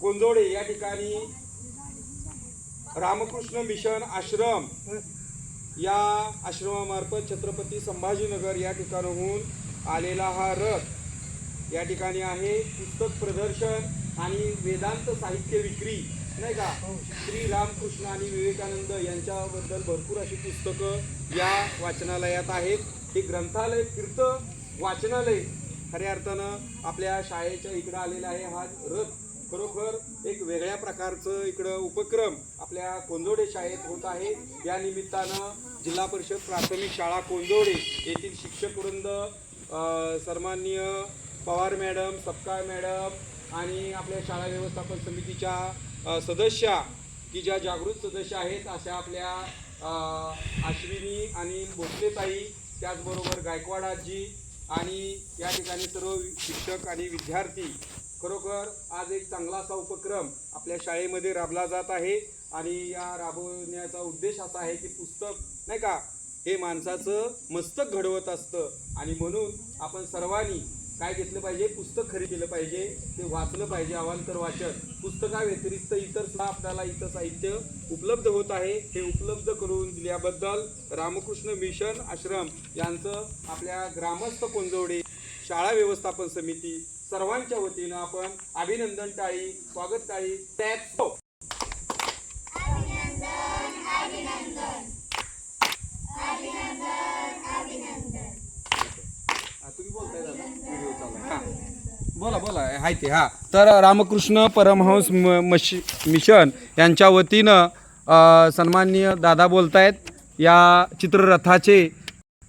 कोंदोडे या ठिकाणी रामकृष्ण मिशन आश्रम या आश्रमामार्फत छत्रपती संभाजीनगर या ठिकाणाहून आलेला हा रथ या ठिकाणी आहे. पुस्तक प्रदर्शन आणि वेदांत साहित्य विक्री नाही का, श्री रामकृष्ण आणि विवेकानंद यांच्याबद्दल भरपूर अशी पुस्तकं या वाचनालयात आहेत. हे ग्रंथालय फिरत वाचनालय खऱ्या अर्थानं आपल्या शाळेच्या इकडं आलेला आहे. हा रथ खरोखर एक वेगळ्या प्रकारचं इकडं उपक्रम आपल्या कोंदोडे शाळेत होत आहे. या निमित्तानं जिल्हा परिषद प्राथमिक शाळा कोंदोडे येथील शिक्षक वृंद, सन्माननीय पवार मॅडम, सपकाळ मॅडम आणि आपल्या शाळा व्यवस्थापन समितीच्या सदस्या की ज्या जागृत सदस्य आहेत अशा आपल्या अश्विनी आणि भोसलेताई, त्याचबरोबर गायकवाड आजी आणि या ठिकाणी सर्व शिक्षक आणि विद्यार्थी. खरोखर आज एक चांगला असा उपक्रम आपल्या शाळेमध्ये राबला जात आहे आणि या राबवण्याचा उद्देश असा आहे की पुस्तक नाही का हे माणसाचं मस्तक घडवत असतं आणि म्हणून आपण सर्वांनी काय घेतलं पाहिजे, पुस्तक खरेदी केलं पाहिजे, ते वाचलं पाहिजे. अवांतर वाचन पुस्तकाव्यतिरिक्त इतर सुद्धा आपल्याला इथं साहित्य उपलब्ध होत आहे. हे उपलब्ध करून दिल्याबद्दल रामकृष्ण मिशन आश्रम यांचं आपल्या ग्रामस्थ कोंदोडे शाळा व्यवस्थापन समिती सर्वांच्या वतीनं आपण अभिनंदन टाळी, स्वागत टाळी, टॅप हो. तुम्ही बोलताय दादा, व्हिडिओ चालू आहे. हां बोला बोला हाय ते. हां तर रामकृष्ण परमहंस मिशन यांच्या वतीनं सन्माननीय दादा बोलतायत. या चित्ररथाचे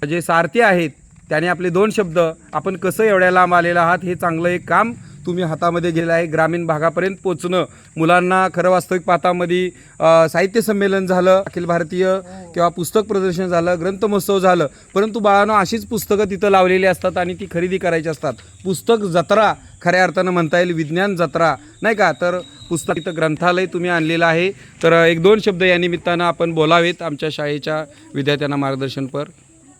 जे सारथी आहेत त्याने आपले 2 शब्द, आपण कसं एवढ्या लांब आलेला आहात, हे चांगलं एक काम तुम्ही हातामध्ये गेलं आहे. ग्रामीण भागापर्यंत पोचणं, मुलांना खरं वास्तविक पातामध्ये साहित्य संमेलन झालं, अखिल भारतीय किंवा पुस्तक प्रदर्शन झालं, ग्रंथ महोत्सव झालं, परंतु बाळांनो अशीच पुस्तकं तिथं लावलेली असतात आणि ती खरेदी करायची असतात. पुस्तक जत्रा खऱ्या अर्थानं म्हणता येईल, विज्ञान जत्रा नाही का. तर पुस्तक इथं ग्रंथालय तुम्ही आणलेलं आहे. तर 1-2 शब्द या निमित्तानं आपण बोलावेत आमच्या शाळेच्या विद्यार्थ्यांना मार्गदर्शनपर.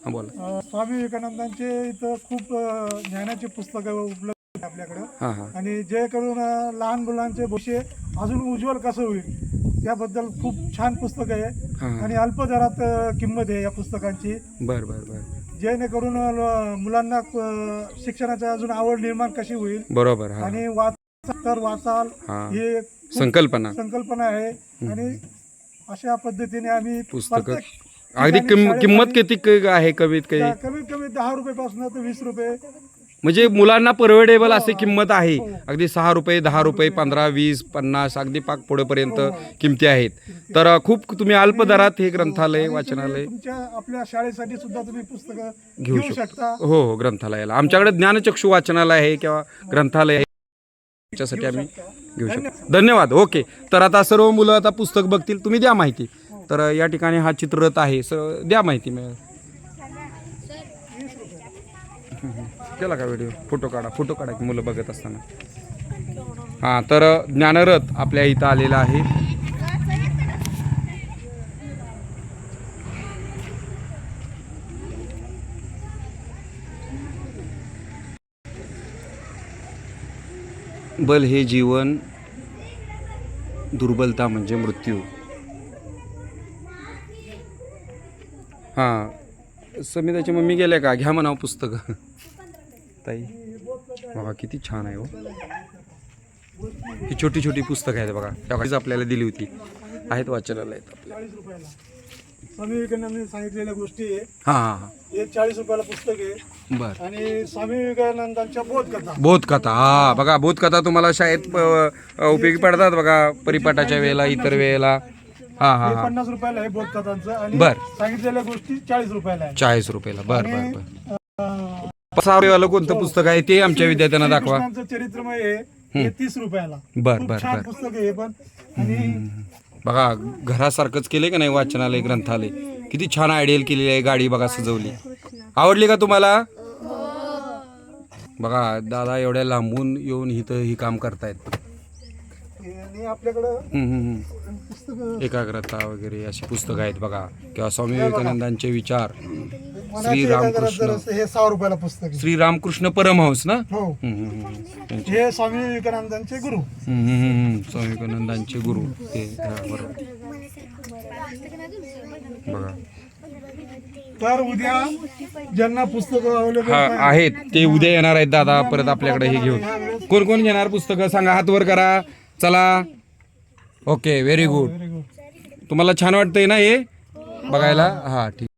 हां बोला. स्वामी विवेकानंदांचे इथं खूप ज्ञानाची पुस्तकं उपलब्ध आहेत आपल्याकडं. हां हां आणि जे करून लहान मुलांचे भविष्य अजून उज्ज्वल कसं होईल त्याबद्दल खूप छान पुस्तक आहे आणि अल्प दरात किंमत आहे या पुस्तकांची. बरं बरं बरं. जेणेकरून मुलांना शिक्षणाची अजून आवड निर्माण कशी होईल. बरोबर. आणि तर वाचाल ही संकल्पना आहे आणि अशा पद्धतीने आम्ही पुस्तकं अगदी किंमत किती आहे? कमीत कमी 10 रुपयापासून तर 20 रुपये, म्हणजे मुलांना परवडेबल अशी किंमत आहे. अगदी 6 रुपये, 10 रुपये, 15, 20, 50 अगदी पाक पुढेपर्यंत किमती आहेत. तर खूप तुम्ही अल्प दरात हे ग्रंथालय वाचनालय तुमच्या आपल्या शाळेसाठी सुद्धा तुम्ही पुस्तकं घेऊ शकता. हो हो, ग्रंथालयाला आमच्याकडे ज्ञानचक्षू वाचनालय आहे किंवा ग्रंथालय आहे, त्याच्यासाठी आम्ही घेऊ शकतो. धन्यवाद. ओके. तर आता सर्व मुलं आता पुस्तक बघतील, तुम्ही द्या माहिती. तर या ठिकाणी हा चित्ररथ आहे, सर द्या माहिती. केला का व्हिडिओ? फोटो काढा की मुलं बघत असताना. हां तर ज्ञानरथ आपल्या इथं आलेला आहे. बल हे जीवन, दुर्बलता म्हणजे मृत्यू. हां समिताची मम्मी गेल्या का? घ्या म्हणावं पुस्तकं. ताई बघा किती छान आहे हो. ही छोटी छोटी पुस्तकं आहेत बघा, त्यावेळेस आपल्याला दिली होती, आहेत वाचनालयात आपल्या. स्वामी विवेकानंदांनी सांगितलेल्या गोष्टी आहे. हां हां. हे 40 रुपयाला पुस्तक आहे. बरं. आणि स्वामी विवेकानंदांच्या बोधकथा. हा बघा, बोधकथा तुम्हाला शाळेत उपयोगी पडतात बघा, परिपाठाच्या वेळेला, इतर वेळेला. हा हा 50 रुपयाला आहे बोधकथांचं. आणि बर. सांगितलेल्या गोष्टी 40 रुपयाला आहे. 40 रुपयाला. बर बर बर. 6 रुपयाला कोणतं पुस्तक आहे ते आमच्या विद्यार्थ्यांना दाखवा. चरित्रमय आहे, हे 30 रुपयाला. बर बर छान बर. पुस्तक आहे पण. आणि बघा घरासारखंच केलंय का नाही वाचनालय, ग्रंथालय. किती छान आयडियल केलेली आहे, गाडी बघा सजवली. आवडली का तुम्हाला? बघा दादा एवढ्या लांबून येऊन इथं ही काम करतायत. आपल्याकडं एकाग्रता वगैरे अशी पुस्तकं आहेत बघा, किंवा स्वामी विवेकानंदांचे विचार. मनाची श्रीरामकृष्ण. एकाग्रता हे 6 रुपयाला पुस्तक आहे. श्री रामकृष्ण परमहंस ना. हो, हे स्वामी विवेकानंदांचे गुरु. स्वामी विवेकानंदांचे गुरु ते. बरोबर बघा. तर उद्या ज्यांना पुस्तकं अवेलेबल आहेत ते उद्या येणार आहेत दादा परत आपल्याकडे हे घेऊन. कोण कोण घेणार पुस्तकं सांगा, हात वर करा. चला. Okay, very good. तुम्हाला छान वाटतंय ना हे बघायला? हा ठीक.